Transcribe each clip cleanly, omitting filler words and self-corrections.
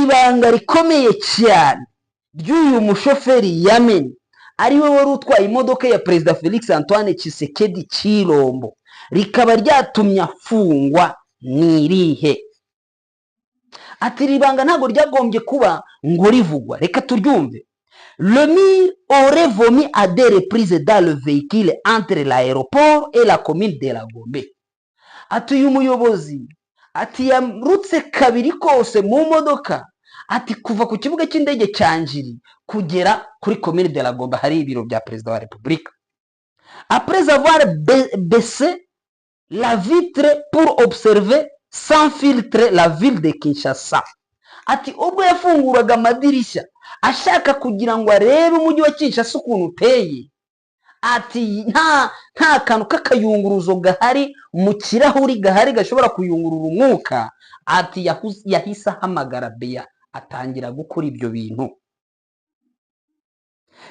ibanga rikomeye cyane ry'uyu mushoferi yamenye ari we wari utwaye imodoka ya perezida Felix Antoine Tshisekedi Chilombo rikaba ryatumye afungwa n'irihe? Ati ribanga ntago ryagombye kuba ngo rivugwa, reka turyumve. Le MIR aurait vomi à des reprises dans le véhicule entre l'aéroport et la commune de la Gombe. Ati uyu muyobozi ati yarutse kabiri kose mu modoka, ati kuva ku kibuga cy'indege cya Njiri kugera kuri commune de la Gombe hari ibiro bya perezida wa Repubulika. Après avoir baissé la vitre pour observer sans filtre la ville de Kinshasa. Ati ubwo yafunguraga amadirishya ashaka kugira ngo arebe umujyi wa Kinshasa ukuntu uteye, ati nta kantu k'akayunguruzo gahari mu kirahuri gahari gashobora kuyungurura umwuka, ati yahise ahamagara Beya atangira gukora ibyo bintu.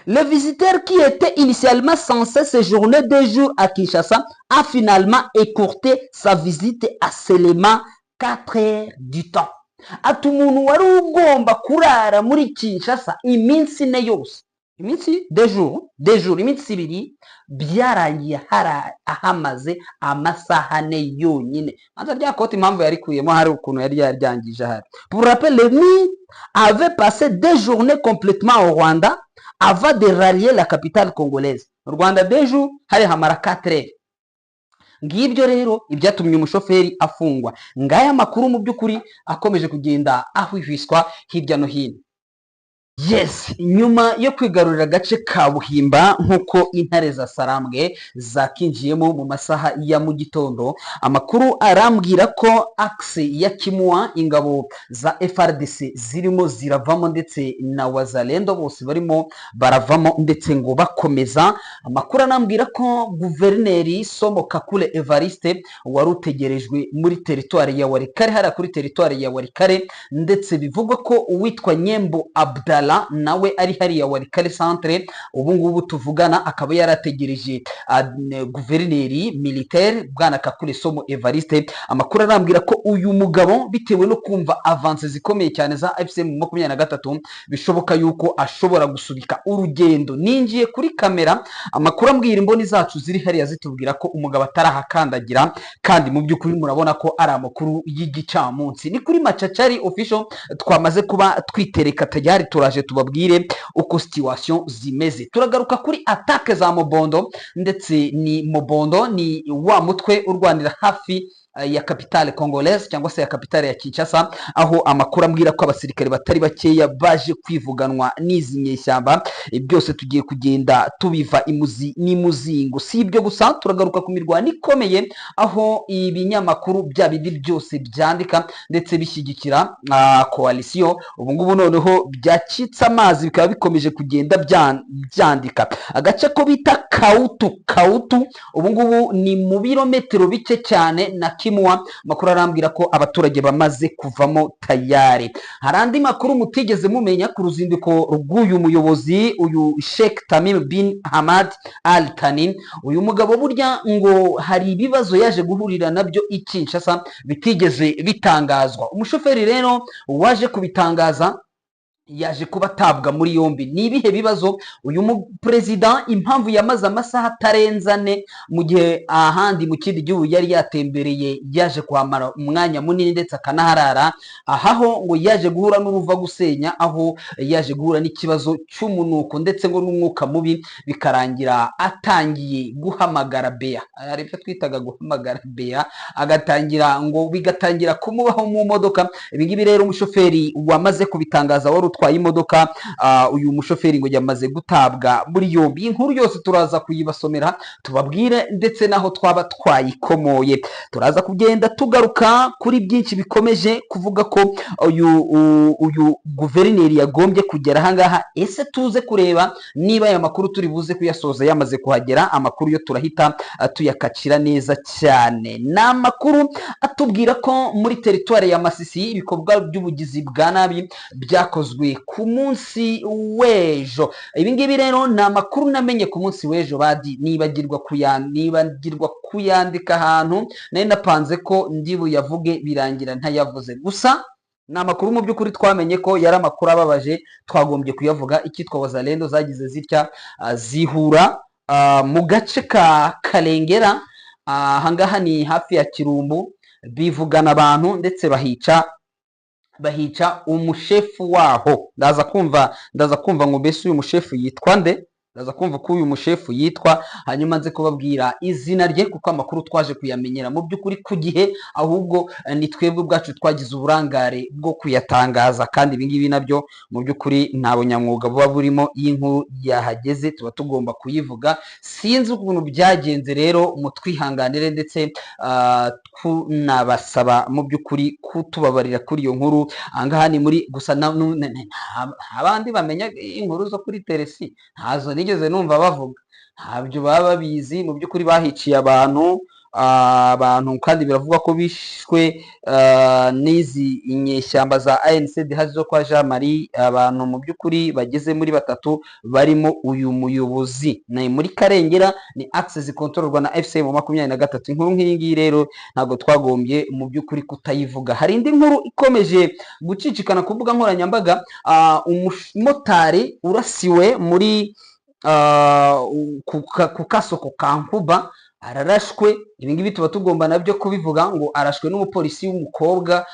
Le visiteur qui était initialement censé séjourner 2 jours à Kinshasa a finalement écourté sa visite à seulement 4 heures du temps. Ati umuntu wari ugomba kurara muri Kinshasa iminsi ine yose, iminsi 2 jours, iminsi ibiri, byarangiye ahamaze amasaha ane yonyine. Anza ryakoti impamvu yarikuyemo hari ukuntu yari yaryangije hari. Pour rappel, le MIR avait passé 2 journées complètement au Rwanda avant de rallier la capitale congolaise. Rwanda 2 jours hari hamara 4 heures. Ngibyo rero ibyatumye umushoferi afungwa. Ngaya makuru mu byukuri akomeje kugenda ahwihwiswa hirya no hino. Yes, nyuma yo kwigarurira agace ka Buhimba nkuko intare za Sarambwe zakinjiyemo mu masaha ya mu gitondo, amakuru arambwira ko axe ya Kimua ingabo za FRDC zirimo ziravamo ndetse na Wazalendo bose barimo baravamo ndetse ngo bakomeza. Amakuru anambwira ko guverineri Somo Kakule Evariste wari utegerejwe muri teritwari ya Warikare, hara kuri teritwari ya Warikare, ndetse bivugwa ko uwitwa Nyembo Abdallah nawe ari hari ya Warikare centre. Ubu ngubu tuvugana akaba yarategereje guverineri militaire bwana Kakule Somo Evariste. Amakuru arambwira ko uyu mugabo bitewe no kumva avances zikomeye cyane za FCM 23 bishoboka yuko ashobora gusubika urugendo. Ninjiye kuri kamera, amakuru ambwira imboni zacu ziri hariya zitubwira ko umugabo atarahakandagira, kandi mu byukuri murabona ko ari amakuru y'igicamunsi. Ni kuri Machachari official twamaze kuba twitereka tayari, turaje tubabwire uko situation zimeze. Turagaruka kuri attaque za Mobondo, ndetse ni Mobondo ni wa mutwe urwanira hafi ya capitale congolaise cyangwa se ya capitale ya Kinshasa, aho amakuru ambwira ko abasirikare batari bakeya baje kwivuganwa n'izi nyeshyamba. Byose tugiye kugenda tubiva imuzi n'imuzingo. Si ibyo gusa, turagaruka ku mirwano ikomeye aho ibinyamakuru bya bindi byose byandika ndetse bishyigikira coalition ubu ngubu noneho byacitse amazi bikaba bikomeje kugenda byandika. Agace ko bita Kautu ubu ngubu ni mu birometero bike cyane na Kimua. Makuru arambwira ko abaturage bamaze kuvamo tayari. Harandi makuru mutigeze mumenya ku ruzinduko rw'uyu muyobozi, uyu Sheikh Tamim bin Hamad Al Thani. Uyu mugabo burya ngo hari ibibazo yaje guhurira nabyo i Kinshasa bitigeze bitangazwa. Umushoferi rero waje kubitangaza yaje kubatabwa muri yombi. Ni ibihe bibazo? Uyu president impamvu yamaze amasaha atarenzane mu gihe ahandi mu kindi gihugu yari yatembereye, yaje kwamara umwanya munini ndetse akanaharara. Ahaho ngo yaje guhura n'uruva gusenya, aho yaje guhura n'ikibazo cy'umunuko ndetse ngo n'umwuka mubi, bikarangira atangiye guhamagara Beya. Ari byo twitaga guhamagara Beya, agatangira ngo bigatangira kumubaho mu modoka. Ibi ngibi rero umushoferi wamaze kubitangaza wari utwaye imodoka, uyu mushoferi ngo yamaze gutabwa muri yombi. Inkuru yose turaza kuyibasomera tubabwire ndetse naho twaba twayikomoye. Turaza kugenda tugaruka kuri byinshi bikomeje kuvuga ko uyu guverineri yagombye kugera ahangaha. Ese tuze kureba niba aya makuru turi buze kuyasoza yamaze kuhagera. Amakuru yo turahita tuyakacira neza cyane. Na makuru atubwira ko muri teritwari ya Masisi ibikorwa by'ubugizi bwa nabi byakozwe ku munsi w'ejo. Ibi ngibi rero ni amakuru namenye ku munsi w'ejo, nibagirwa kuyandika ahantu nari napanze ko ndi buyavuge birangira ntayavuze. Gusa ni amakuru mu by'ukuri twamenye ko yari amakuru ababaje, twagombye kuyavuga. Icyitwa Wazalendo zagize zitya zihura mu gace ka Karengera, ahangaha ni hafi ya Kirumbu, bivugana abantu ndetse bahica umushefu waho. ndaza kumva ngo mbese uyu mushefu yitwa nde, ndaza kumva ko uyu mushefu yitwa, hanyuma nze kubabwira izina rye kuko amakuru twaje kuyamenyera mu by'ukuri ku gihe, ahubwo ni twebwe ubwacu twagize uburangare bwo kuyatangaza, kandi ibi ngibi nabyo mu by'ukuri nta bunyamwuga buba burimo. iyo inkuru yahageze tuba tugomba kuyivuga. Sinzi ukuntu byagenze rero, mutwihanganire ndetse tunabasaba mu by'ukuri kutubabarira kuri iyo nkuru. Ahangaha ni muri gusa abandi bamenya inkuru zo kuri Teresi ntazo nigeze numva bavuga, ntabyo baba babizi. mu by'ukuri bahiciye abantu kandi biravugwa ko bishwe n'izi inyeshyamba za ANCDH zo kwa Jean Marie. abantu mu by'ukuri bageze muri batatu barimo uyu muyobozi. ni muri Karengera, ni axe zikontororwa na FCM 23. inkuru nk'iyi ngiyi rero ntabwo twagombye mu by'ukuri kutayivuga. hari indi nkuru ikomeje gucicikana ku mbuga nkoranyambaga, umumotari urasiwe muri ku kasoko ka Nkuba, ararashwe. ibingibi tuba tugomba nabyo kubivuga, ngo arashwe n'umupolisi w'umukobwa,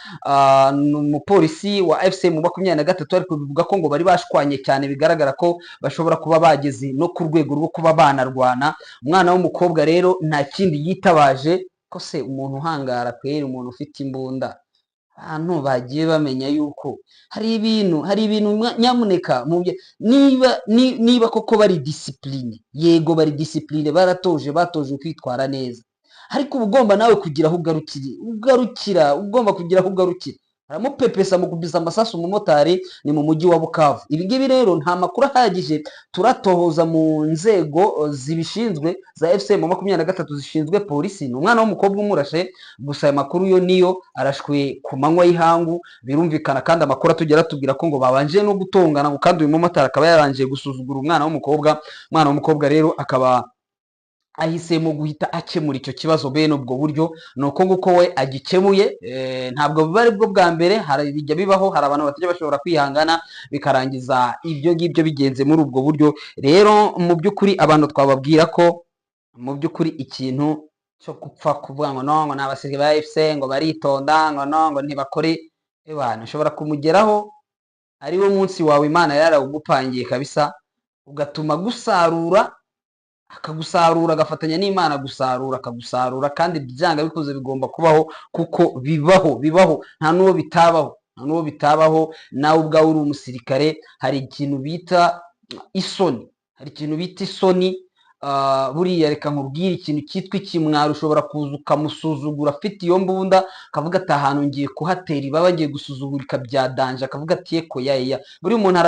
n'umupolisi wa FCM 23, ariko bivuga ko ngo bari bashwanye cyane, bigaragara ko bashobora kuba bageze no ku rwego rwo kuba banarwana. umwana w'umukobwa rero nta kindi yitabaje, ko se umuntu uhangara kwera, umuntu ufite imbunda, abantu bagiye bamenya yuko hari ibintu nyamuneka niba koko bari discipline, yego bari discipline, batoje kwitwara neza, ariko uba ugomba nawe kugira aho ugomba kugira aho ugarukira. aramupepesa mukubiza amasasu umumotari, ni mu mujyi wa Bukavu. ibi ngibi rero nta makuru ahagije turatohoza mu nzego zibishinzwe za FCM 23 zishinzwe polisi. ni umwana w'umukobwa umurashe, gusa aya makuru yo niyo arashwe ku manywa y'ihangu, birumvikana. kandi amakuru atugera tubwira ko ngo babanje no gutongana, kandi uyu mumotari akaba yarangije gusuzugura umwana w'umukobwa rero akaba ahisemo guhita akemura icyo kibazo bene ubwo buryo. nuko nguko we agikemuye. ntabwo biba ari bwo bwa mbere, bijya bibaho, hari abantu batajya bashobora kwihangana bikarangiza ibyo ngibyo bigenze muri ubwo buryo. rero mu by'ukuri abantu twababwira ko mu by'ukuri ikintu cyo gupfa kuvuga ngo no, ngo ni abasirikare ba FC ngo baritonda, ngo ntibakore, ushobora kumugeraho ari wo munsi wawe Imana yarawugupangiye kabisa, ugatuma gusarura, akagusarura, agafatanya n'Imana gusarura, akagusarura. kandi byanga bikuze bigomba kubaho, kuko bibaho, nta n'uwo bitabaho. nawe ubwawe uri umusirikare, hari ikintu bita isoni. buriya reka nkubwire ikintu cyitwa ikimwaro. ushobora kuza ukamusuzugura afite iyo mbunda, akavuga ati ahantu ngiye kuhatera ibaba, ngiye gusuzugurika bya danje, akavuga ati yeko yaya. buri umuntu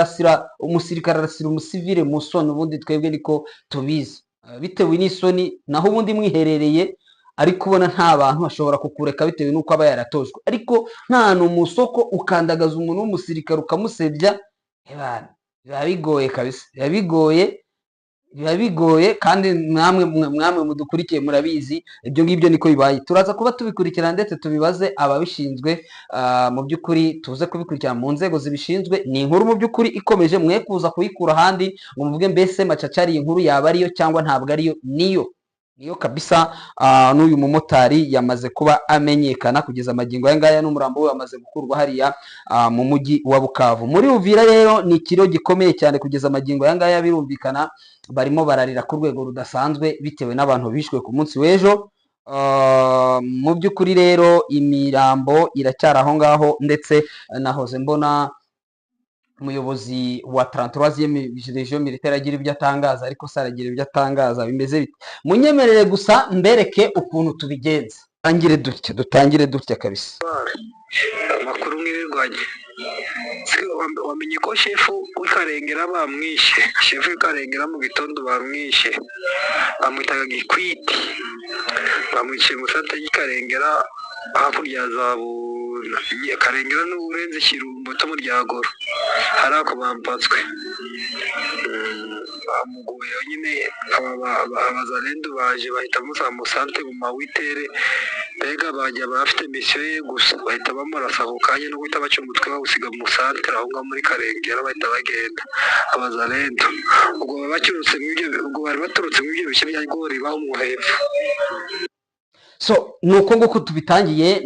umusirikare arasira umusivile mu soni, ubundi twebwe niko tubizi, bitewe n'isoni. naho ubundi mwiherereye ariko ubona nta bantu ashobora kukureka bitewe n'uko aba yaratojwe. ariko nta mu soko ukandagaza umuntu w'umusirikare ukamusebya, biba bigoye kabisa, biba bigoye. kandi mwamwe mudukurikiye murabizi ibyo ngibyo niko bibaye. turaza kuba tubikurikirana ndetse tubibaze ababishinzwe. mu by'ukuri tuze kubikurikirana mu nzego zibishinzwe. ni inkuru mu by'ukuri ikomeje, mwe kuza kuyikura ahandi ngo muvuge mbese Macacari inkuru yaba ariyo cyangwa ntabwo ariyo. niyo kabisa. n'uyu mumotari yamaze kuba amenyekana kugeza amagingo aya ngaya, n'umurambo we wamaze gukurwa hariya mu mujyi wa Bukavu. muri Uvira rero ni ikiro gikomeye cyane kugeza amagingo aya ngaya, birumvikana barimo bararira ku rwego rudasanzwe bitewe n'abantu bishwe ku munsi w'ejo. mu by'ukuri rero imirambo iracyari aho ngaho, ndetse nahoze mbona umuyobozi wa 33e region militaire agira ibyo atangaza, ariko saragira ibyo atangaza bimeze bite. munyemerere gusa mbereke ukuntu tubigenza. dutangire dutya kabisa. amakuru mwirirwanye, wamenye ko shefu w'ikarengera bamwishe, shefu w'ikarengera mu gitondo bamwishe, bamwitaga Gikwiti, bamwiciye mu sante y'ikarengera hakurya za Karengera n'uburenze Kirumbo to mu Ryagoro, hari ako bampatswe. bamuguye nyine Abazalendo baje bahita musanga mu sante mu mawitere mbega bajya bafite misiyo ye gusa bahita bamurasa ako kanya no guhita baca umutwe bawusiga mu santere aho ngaho muri Karengera bahita bagenda abazalendo ubwo bari baturutse mu ibyo bice bya Rworiba ho mu hepfo. So nuko nguko tubitangiye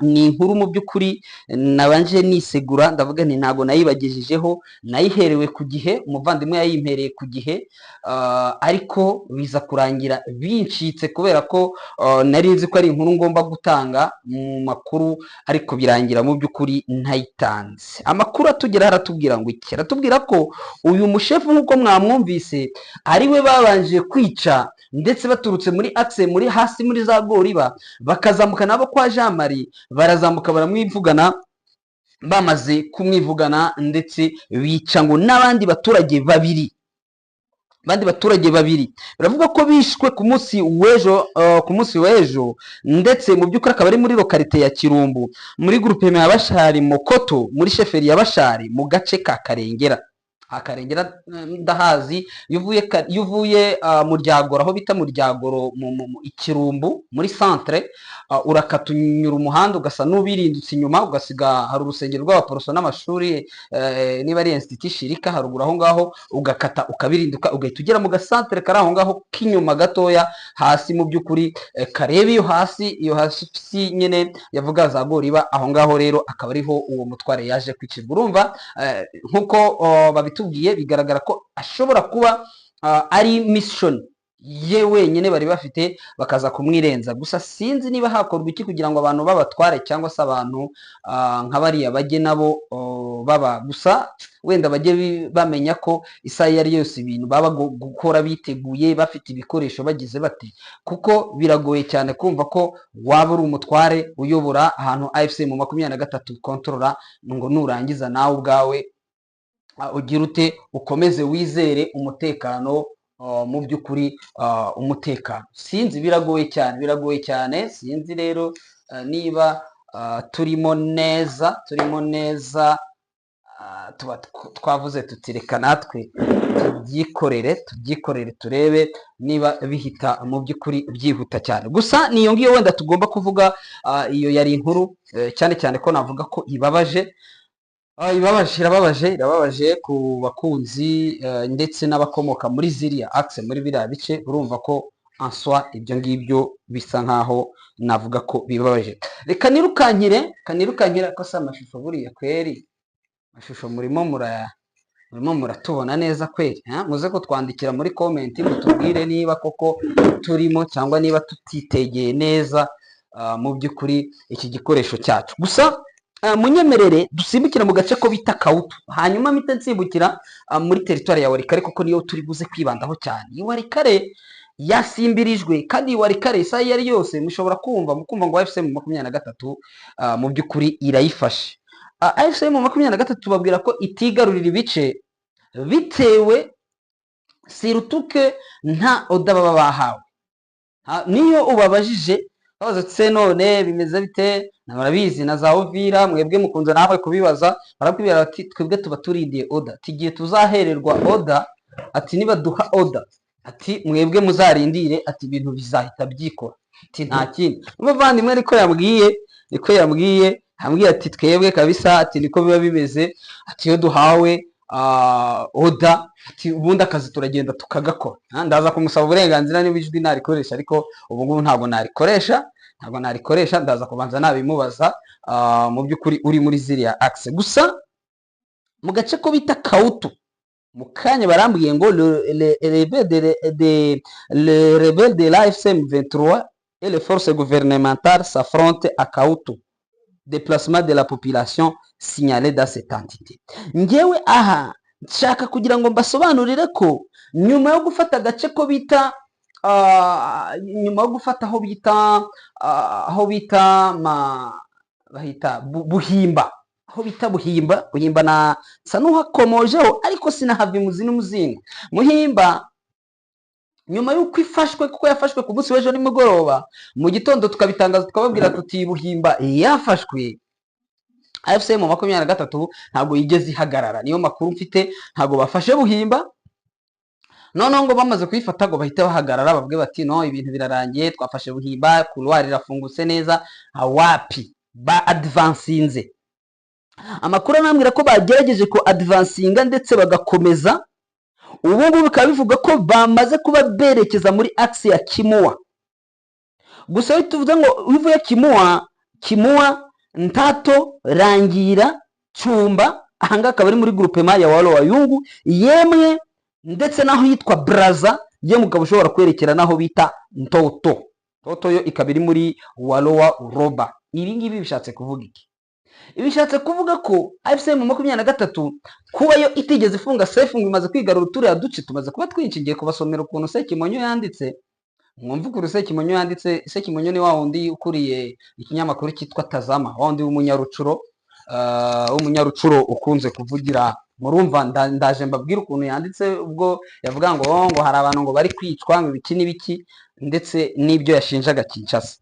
ni inkuru mu by'ukuri nabanje nisegura ndavuga nti ntago nayibagejejeho nayiherewe ku gihe umuvandimwe yayimpereye ku gihe ariko biza kurangira bincitse kubera ko nari nzi ko ari inkuru ngomba gutanga mu makuru ariko birangira mu by'ukuri ntayitanze. Amakuru atugera aratubwira ngo iki, aratubwira ko uyu mushefu nk'uko mwamwumvise ariwe babanje kwica ndetse baturutse muri axe muri hasi muri za Rworiba bakazamuka nabo kwa Jean Marie barazamuka baramwivugana, bamaze kumwivugana ndetse bica ngo n'abandi baturage babiri baravuga ko bishwe ku munsi w'ejo ndetse mu by'ukuri akaba ari muri lokalite ya Kirumbu muri groupe ya Bashari Mokoto muri sheferi ya Bashari mu gace ka Karengera. Ndahazi iyo uvuye mu Ryagoro aho bita mu Ryagoro mu Ikirumbu muri centre urakata unyura umuhanda ugasa n'ubirindutse inyuma ugasiga hari urusengero rw'abaporoso n'amashuri niba ari institut Shirika haruguru aho ngaho ugakata ukabirinduka ugahita ugera mu gasantere kari aho ngaho k'inyuma gatoya hasi mu by'ukuri kareba iyo hasi nyine yavuga za Rworiba aho ngaho rero akaba ariho uwo mutware yaje kwicirwa. Urumva nkuko babitubwiye bigaragara ko ashobora kuba ari mission ye wenyine bari bafite bakaza kumwirenza, gusa sinzi niba hakorwa iki kugira ngo abantu babatware cyangwa se abantu nka bariya bajye nabo baba gusa wenda bajye bamenya ko isaha iyo ari yose ibintu baba gukora biteguye bafite ibikoresho bagize bati, kuko biragoye cyane kumva ko waba uri umutware uyobora ahantu AFC mu 23 controller ngo nurangiza nawe ubwawe ugira ute ukomeze wizere umutekano mu by'ukuri umutekano. Sinzi biragoye cyane sinzi rero niba turimo neza twavuze tutireka natwe tubyikorere turebe niba bihita mu by'ukuri byihuta cyane. Gusa niyo ngiyo wenda tugomba kuvuga, iyo yari inkuru cyane ko navuga ko irababaje ku bakunzi ndetse n'abakomoka muri ziriya axe muri biriya bice. Urumva ko answa ibyo ngibyo bisa nkaho navuga ko bibabaje. Reka nirukankire ko se amashusho buriya kweri amashusho murimo muratubona neza kweri, muze kutwandikira muri comment mutubwire niba koko turimo cyangwa niba tutitegeye neza mu by'ukuri iki gikoresho cyacu. Gusa munyemerere dusimbukira mu gace ko bita Kautu, hanyuma mpite nsimbukira muri teritwari ya Walikale kuko niyo turi buze kwibandaho cyane. Walikale yasimbirijwe kandi Walikale isaha iyo ari yose mushobora mukumva ngo AFC mu 23 mu by'ukuri irayifashe. AFC mu 23 tubabwira ko itigarurira ibice bitewe sirutuke nta oda baba bahawe. Niyo ubabajije babaza none bimeze bite nabarabizi na za Uvira mwebwe mukunze nawe kubibaza, barakubwira ati twebwe tuba turindiye oda, tigiye tuzahererwa oda, ati niba duha oda ati mwebwe muzarindire ati ibintu bizahita byikora, ati nta kindi. Umuvandimwe ariko yambwiye ati twebwe kabisa ati niko biba bimeze, ati iyo duhawe oda ati ubundi akazi turagenda tukagakora. Ndaza kumusaba uburenganzira niba ijwi narikoresha, ariko ubu ngubu ntabwo narikoresha ndaza kubanza nabimubaza mu by'ukuri uri muri ziriya axe. Gusa mu gace ko bita Kautu mu kanya barambwiye ngo le rebelle de l'AFC M23 et les forces gouvernementales s'affrontent à Kautu, déplacement de la population signalé dans cette entité. Ngewe aha nshaka kugira ngo mbasobanurire ko nyuma yo gufata agace ko bita Buhimba, Buhimba na sa nuhakomojeho ariko sinahava imuzi n'umuzingo. Muhimba nyuma y'uko ifashwe kuko yafashwe ku munsi w'ejo nimugoroba mu gitondo tukabitangaza tukababwira tuti Buhimba yafashwe, AFC mu 23 ntabwo yigeze ihagarara. Niyo makuru mfite, ntabwo bafashe Buhimba noneho ngo bamaze kuyifata ngo bahite bahagarara bavuge bati no ibintu birarangiye twafashe Buhimba couloir irafungutse neza awapi ba advancinze. Amakuru anambwira ko bagerageje ko advancinga ndetse bagakomeza, ubu ngubu bikaba bivuga ko bamaze kuba berekeza muri axe ya Kimua. Gusa tuvuze ngo uvuye Kimua Ntato Rangira Cyumba, ahanga akaba ari muri groupement ya Walo Wayungu, yemwe ndetse naho yitwa Braza ye mugabo ushobora kwerekera naho bita Ntoto. Ntoto yo ikaba iri muri Walo wa Roba. Ibi ngibi bishatse kuvuga iki? Ibishatse kuvuga ko AFC mu 23 kuba yo itigeze ifunga safe ngo imaze kwigarura turiya duce tumaze kuba twinshingiye kubasomera ukuntu Sekimonyo yanditse. Mwumva ko Sekimonyo yanditse. Sekimonyo ni wa wundi ukuriye ikinyamakuru cyitwa Tazama, wa wundi w'umunyarucuro ukunze kuvugira. Murumva ndaje mbabwira ukuntu yanditse ubwo yavuga ngo hari abantu ngo bari kwicwa ngo ibiki n'ibiki ndetse n'ibyo yashinjaga Kinshasa.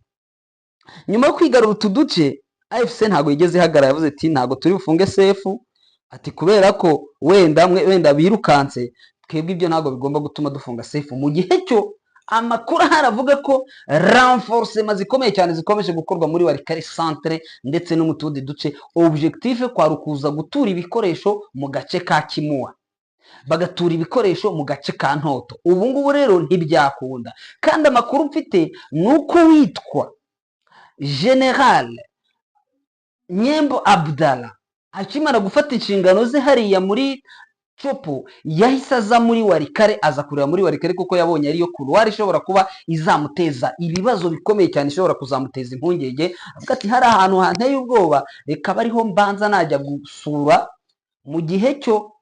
Nyuma yo kwigarura utuduce AFC ntago yigeze ihagarara, yavuze ati ntago turi bufunge sefu, ati kubera ko wenda birukanse twebwe ibyo ntago bigomba gutuma dufunga sefu. Mu gihe cyo amakuru haravuga ko renforcement zikomeye cyane zikomeje gukorwa muri Walikale centre ndetse no mu tundi duce. Objectif kwa rukuza gutura ibikoresho mu gace ka Kimua, bagatura ibikoresho mu gace ka Ntoto. Ubu ngubu rero ntibyakunda, kandi amakuru mfite nuko witwa General Nyembo Abdallah akimara gufata inshingano ze hariya muri Chopo yahise aza muri Walikale, aza kureba muri Walikale kuko yabonye ariyo couloir ishobora kuba izamuteza ibibazo bikomeye cyane, ishobora kuzamuteza impungenge. Avuga ati hari ahantu hanteye ubwoba, reka bariho mbanza najya gusura. Mu gihe cyo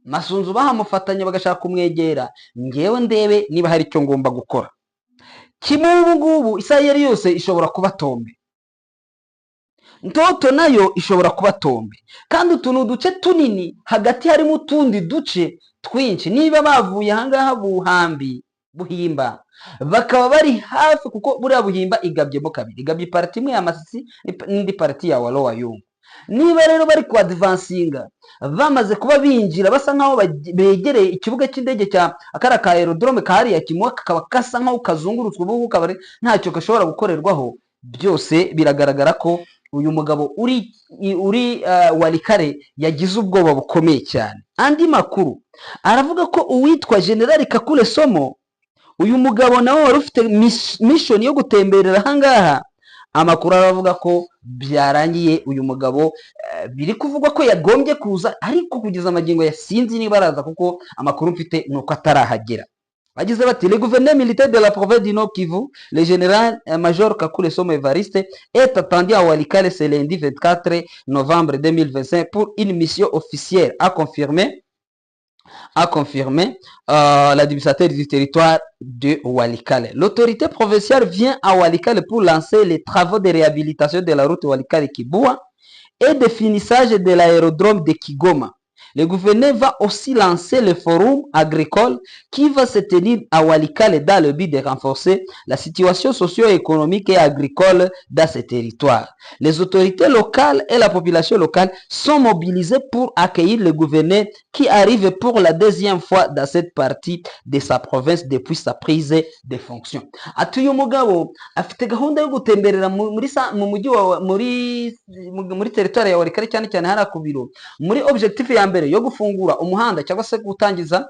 Masunzu bahamufatanya bagashaka kumwegera, ngewe ndebe niba hari icyo ngomba gukora. Kimwe ubu ngubu Isirayeli yose ishobora kuba tombe, Ntoto nayo ishobora kuba tombe, kandi utuntu uduce tunini hagati harimo utundi duce twinshi. Niba bavuye ahangaha Buhimba bakaba bari hafi, kuko buriya Buhimba igabyemo kabiri, igabye parti imwe ya Masisi n'indi parti ya Walo Wayungu. Niba rero bari ku advancinga bamaze kuba binjira basa nkaho begereye ikibuga cy'indege cya akara ka aerodrome kahari ya Kimua, kakaba kasa nkaho kazungurutswe ubu kabare ntacyo gashobora gukorerwaho, byose biragaragara ko uyu mugabo uri Walikale yagize ubwoba bukomeye cyane. Andi makuru aravuga ko uwitwa General Kakule Somo, uyu mugabo nawe wari ufite mission yo gutemberera ahangaha, amakuru aravuga ko byarangiye uyu mugabo biri kuvugwa ko yagombye kuza, ariko kugeza amagingo yasinzi niba araza, kuko amakuru mfite nuko atarahagera. Bagize bati le gouverneur militaire de la province du Nord Kivu, le général major Kakule Somo Evariste, est attendu à Walikale ce lundi 24 novembre 2025 pour une mission officielle, a confirmé l'administrateur du territoire de Walikale. L'autorité provinciale vient à Walikale pour lancer les travaux de réhabilitation de la route Walikale-Kibua et de finissage de l'aérodrome de Kigoma. Le gouverneur va aussi lancer le forum agricole qui va se tenir à Walikale dans le but de renforcer la situation socio-économique et agricole dans ce territoire. Les autorités locales et la population locale sont mobilisées pour accueillir le gouverneur qui arrive pour la deuxième fois dans cette partie de sa province depuis sa prise de fonction. Atuye umugabo afite gahunda yo gutemberera muri territoire ya Walikale cyane cyane hara ku biro, muri objectif ya mbere yo gufungura umuhanda cyangwa se gutangiza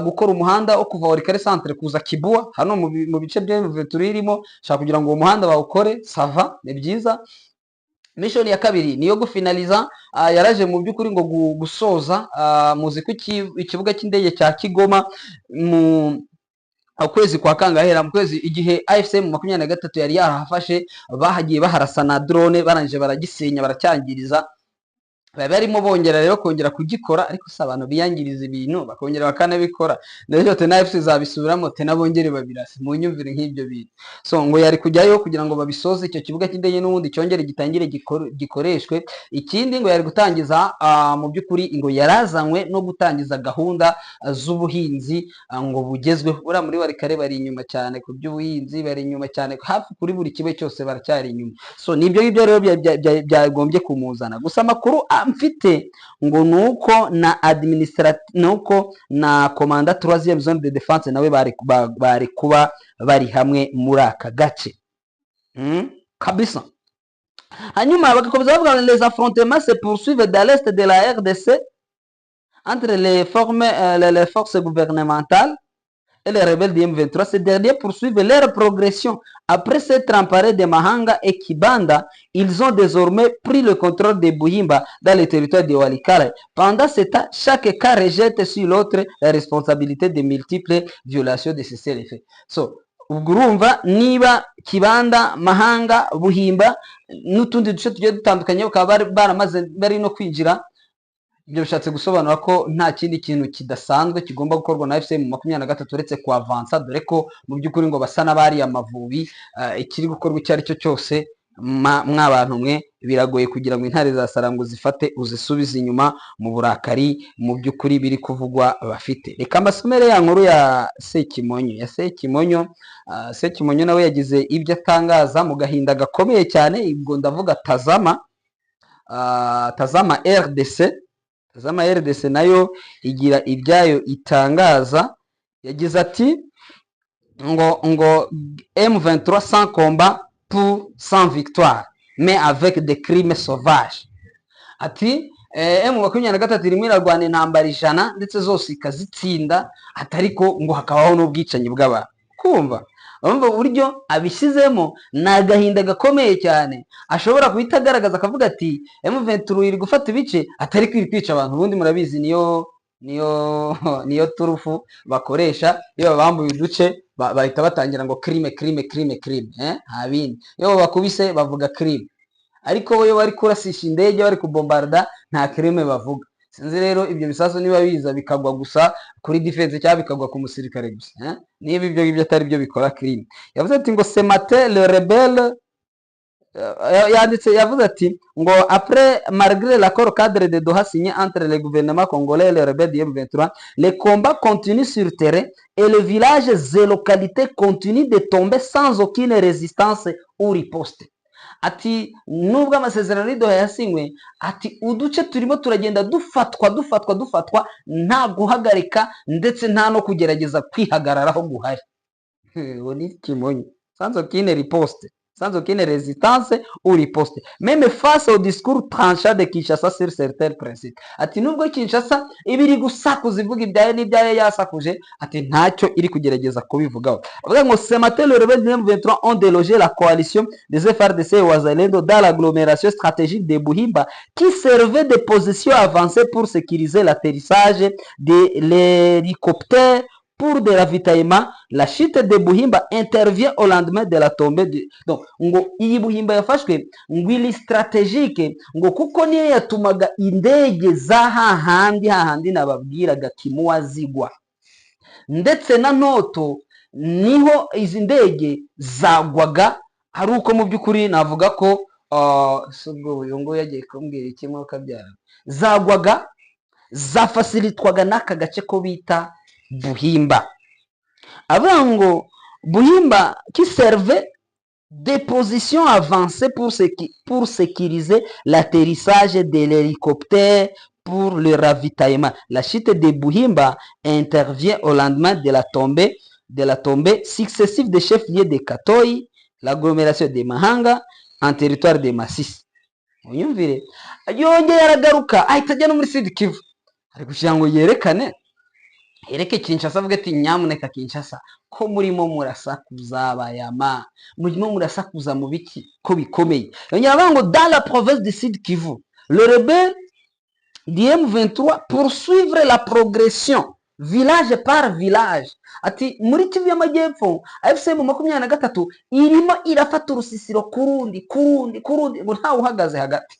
gukora umuhanda wo kuva Walikale centre kuza Kibua hano mu bice bye turirimo, shaka kugira ngo uwo muhanda bawukore sava ni byiza. Mission ya kabiri niyo gufinaliza, yaraje mu byukuri ngo gusoza muzi ko ikibuga cy'indege cya Kigoma mu ukwezi kwa Kangahera, mu kwezi igihe AFC mu 23 yari yarahafashe, bahagiye baharasa na drone, barangije baragisenya baracyangiriza. Barimo bongera rero kongera kugikora, ariko se abantu biyangiriza ibintu bakongera bakanabikora, ndetse te na AFC zabisubiramo te nabongere babirase mu nyumvire nk'ibyo bintu. So ngo yari kujyayo kugira ngo babisoze icyo kibuga cy'indege n'ubundi cyongere gitangire gikoreshwe. Ikindi ngo yari gutangiza mu byukuri ngo yarazanywe no gutangiza gahunda z'ubuhinzi ngo bugezweho. Ura muri Walikale bari inyuma cyane ku by'ubuhinzi, bari inyuma cyane hafi kuri buri kibe cyose baracyari inyuma. So nibyo rero byagombye kumuzana. Gusa amakuru mfite ngo nuko na nuko na komanda 3e zone de défense nawe bari kuba bari hamwe muri aka gace kabisa. Hanyuma bagakomeza bavuga les affrontements se poursuivent dans l'est de la RDC entre les forces gouvernementales et les rebelles du M23. Ces derniers poursuivent leur progression. Après s'être emparés de Mahanga et Kibanda, ils ont désormais pris le contrôle de Buhimba dans le territoire de Walikale. Pendant ce temps, chaque cas rejette sur l'autre la responsabilité de multiples violations de cessez-le-feu. So, urumva niba Kibanda, Mahanga, Buhimba n'utundi duce tugiye dutandukanye bakaba baramaze bari no kwinjira, ibyo bishatse gusobanura ko nta kindi kintu kidasanzwe kigomba gukorwa na FCM 23 uretse ku avansa, dore ko mu by'ukuri ngo basa n'abari Amavubi. Ikiri gukorwa icyo ari cyo cyose mw'abantu mwe biragoye kugira ngo intare za Sarango zifate uzisubize inyuma mu burakari mu by'ukuri biri kuvugwa bafite. Reka mbasomere ya nkuru ya Sekimonyo. Sekimonyo nawe yagize ibyo atangaza mu gahinda gakomeye cyane. Ubwo ndavuga Tazama RDC. Tazama RDC nayo igira ibyayo itangaza. Yagize ati ngo M23 sans combat pour sans victoire mais avec des crimes sauvages. Ati M23 irimo irarwana intambara 100 ndetse zose ikazitsinda, atariko ngo hakabaho n'ubwicanyi bw'abantu. Kumva uburyo abishyizemo ni agahinda gakomeye cyane. Ashobora guhita agaragaza akavuga ati M23 iri gufata ibice, atari kwiri kwica abantu. Ubundi murabizi niyo turufu bakoresha iyo babambuye uduce, bahita batangira ngo crime nta bindi. Iyo bakubise bavuga crime, ariko iyo bari kurasisha indege bari kubombarda nta crime bavuga. Sinzi rero ibyo bisasu niba biza bikagwa gusa kuri defense cyangwa bikagwa ku musirikare gusa, niba ibyo atari byo bikora crime. Yavuze ati ngo ce matin le rebelle yavuze ati ngo après malgré l'accord cadre de Doha signé entre le gouvernement congolais et les rebelles du M23, les combats continuent sur terrain et les villages et localités continuent de tomber sans aucune résistance ou riposte. Ati nubwo amasezerano y'Doha yasinywe, ati uduce turimo turagenda dufatwa nta guhagarika ndetse nta no kugerageza kwihagararaho guhari. Ni Kimonyo, sans aucune riposte, sans aucune résistance ou riposte, même face au discours tranchant de Kinshasa sur certains principes. Ati nubwo Kinshasa ibiri gusakuza ivuga ibyaye n'ibyaye yasakuje, ati ntacyo iri kugerageza kubivugaho. Avuga ngo ce matin le rebelle du M23 ont délogé la coalition des FARDC et Wazalendo dans l'agglomération stratégique de Buhimba qui servait de position avancée pour sécuriser l'atterrissage de l'hélicoptère pour des ravitaillements. La chute de Buhimba intervient au lendemain de la tombée de... Donc, ngo iyi Buhimba yafashwe ngo ili strategique ngo kuko niyo yatumaga indege za hahandi nababwiraga Kimuwa zigwa, ndetse na Noto niho izi ndege zagwaga. Ari uko mu by'ukuri navuga ko subwo uyu ngo yagiye kumbwira ikimwe kabyara zagwaga zafasilitwaga n'aka gace ko bita Buhimba. Avango Buhimba qui servait des positions avancées pour sécuriser l'atterrissage de l'hélicoptère pour le ravitaillement. La chute de Buhimba intervient au lendemain de la tombée successive des chefs-lieux de Katoi, l'agglomération de Mahanga, en territoire de Masisi. Unyumvire yongeye aragaruka ahita ajya no muri Sud Kivu, ari kugira ngo yereke Kinshasa, avuga ati nyamuneka Kinshasa ko murimo murasakuza bayama, murimo murasakuza mu biki ko bikomeye. Yongera avuga ngo dans la province de Sud Kivu, le rebelle du M23 poursuivre la progression village par village. Ati muri Kivu y'Amajyepfo FCM 23 irimo irafata urusisiro kurundi ngo ntawe uhagaze hagati.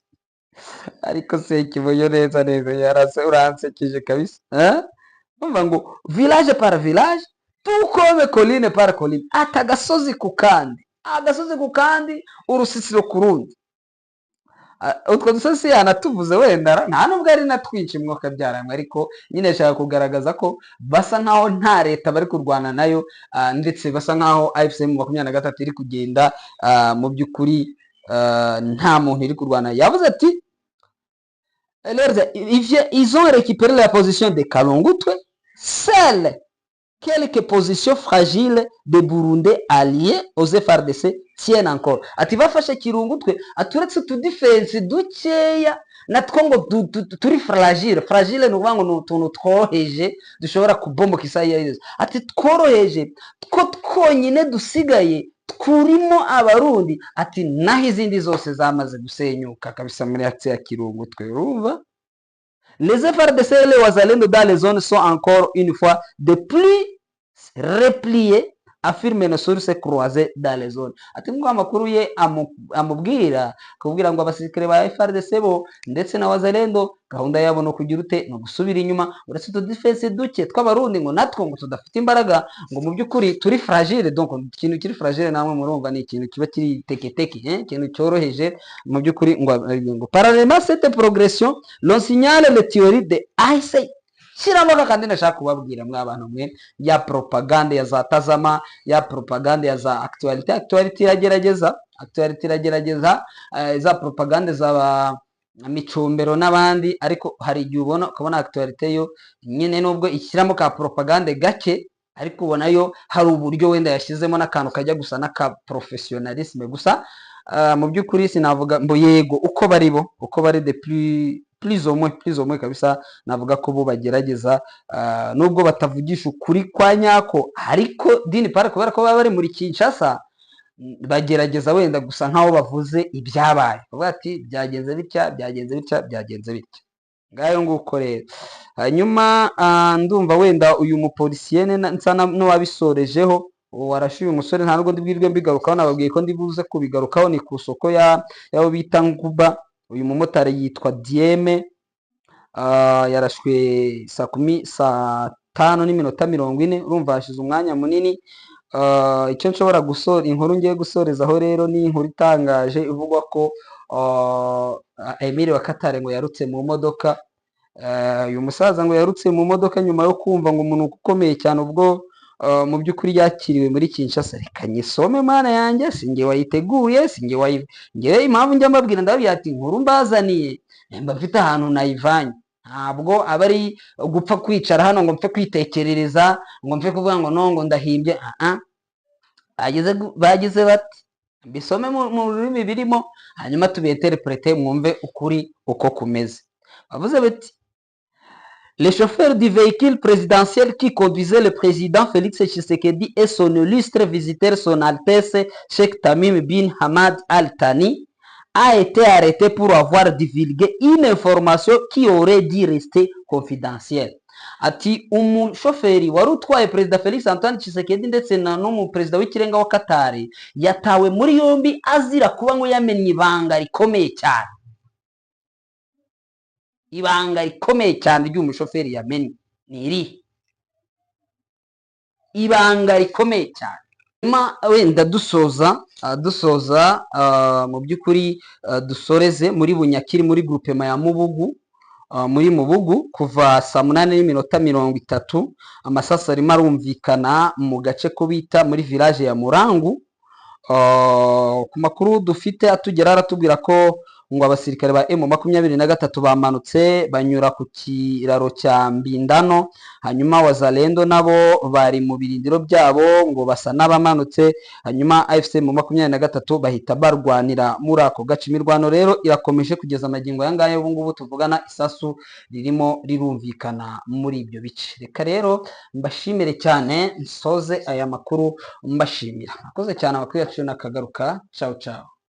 Ariko Sekimonyo neza yarase uransekeje kabisa. Umva ngo village par village, tout comme colline par colline, atagasozi ku kandi urusisiro kurundi. Utwo dusozi yanatuvuze wenda nta nubwo ari natwinshi mwuka byaramwe, ariko nyine ashaka kugaragaza ko basa nkaho nta leta bari kurwana nayo, ndetse basa nkaho AFCM 23 iri kugenda mu by'ukuri nta muntu iri kurwana. Yavuze ati Ils ont récupéré la position de Kalongutwe. Seules quelques positions fragiles des Burundais alliés aux FRDC tiennent encore. Ati bafashe Kirungutwe, aturetse tudifensi dukeya natwo ngo turi fragile. Fragile ni ukuvuga ngo ni utuntu tworoheje dushobora kubomboka isaha iyo ari yose. Ati tworoheje two twonyine dusigaye turimo abarundi, ati naho izindi zose zamaze gusenyuka kabisa muri axe ya Kirungutwe. Urumva? Les FRDC et les Wazalendo dans les zones sont encore une fois de plus repliés, affirme nos sources croisées dans les zones. Ati ngo amakuru ye amubwira kubwira ngo abasirikare ba FRDC bo ndetse na Wazalendo gahunda yabo no kugira ute no gusubira inyuma, uretse to defense duke tw'abarundi ngo natwo ngo tudafite imbaraga, ngo mu by'ukuri turi fragile. Donc ikintu kiri fragile namwe murumva ni ikintu kiba kiri teketeke, ikintu cyoroheje mu by'ukuri. Ngo parallèlement cette progression l'on signale les théories de AIC. Shiramoka kandi ndashaka kubabwira mwa abantu mwe ya propagande ya za Tazama, ya propagande ya za actuality iragerageza za propagande za Micombero n'abandi, ariko hari igihe ukabona actuality yo nyine nubwo ishyiramo ka propagande gake, ariko ubona yo hari uburyo wenda yashyizemo n'akantu kajya gusa n'aka professionnalisme gusa. Mu by'ukuri sinavuga mbo yego uko bari de plus au moins kabisa, navuga ko bo bagerageza nubwo batavugisha ukuri kwa nyako, ariko dini para kubera ko baba bari muri Kinshasa bagerageza wenda gusa nkaho bavuze ibyabaye, bavuga ati byagenze bitya. Ngayo nguko rero. Hanyuma ndumva wenda uyu mupolisienne nsa n'uwabisorejeho warashuye umusore, ntabwo ndibwirwe mbigarukaho, nababwiye ko ndibuze kubigarukaho. Ni ku soko yabo bita Nguba. Uyu mumotari yitwa Dieme, yarashwe saa 5:40. Urumva hashize umwanya munini. Icyo nshobora inkuru ngiye gusorezaho rero ni inkuru itangaje ivuga ko Emile wa Katare ngo yarutse mu modoka. Uyu musaza ngo yarutse mu modoka nyuma yo kumva ngo umuntu ukomeye cyane ubwo mu by'ukuri yakiriwe muri Kinshasa. Reka nyisome mana yanjye, singe wayiteguye, ngewe impamvu njya mbabwira ndababwira ati inkuru mbazaniye mba mfite ahantu nayivanye, ntabwo aba ari gupfa kwicara hano ngo mpfe kwitekerereza, ngo mpfe kuvuga ngo no ngo ndahimbye. Bagize bati mbisome mu rurimi birimo, hanyuma tubinterprete mwumve ukuri uko kumeze. Bavuze bati le chauffeur du véhicule présidentiel qui conduisait le président Félix Tshisekedi et son illustre visiteur, son Altesse Sheikh Tamim bin Hamad Al Thani, a été arrêté pour avoir divulgué une information qui aurait dû rester confidentielle. Ati umushoferi wari utwaye perezida Felix Antoine Tshisekedi ndetse n'umuperezida w'ikirenga wa Katari yatawe muri yombi azira kuba ngo yamenye ibanga rikomeye cyane. Ibanga rikomeye cyane ry'umushoferi yamenye ni iri ibanga rikomeye cyane. Wenda dusoza mu by'ukuri dusoreze muri Bunyakiri muri groupema ya Mubugu. Muri Mubugu kuva saa 8:30 amasasa arimo arumvikana mu gace ko bita muri village ya Murangu. Ku makuru dufite atugera aratubwira ko ngo abasirikare ba M23 bamanutse banyura ku kiraro cya Mbindano, hanyuma Wazalendo nabo bari mu birindiro byabo ngo basa n'abamanutse, hanyuma AFC M23 bahita barwanira muri ako gace. Imirwano rero irakomeje kugeza amagingo yangaye. Ubu ngubu tuvugana isasu ririmo rirumvikana muri ibyo bice. Reka rero mbashimire cyane, nsoze aya makuru mbashimira. Nakoze cyane amakuru yacu nakagaruka. Ciao ciao.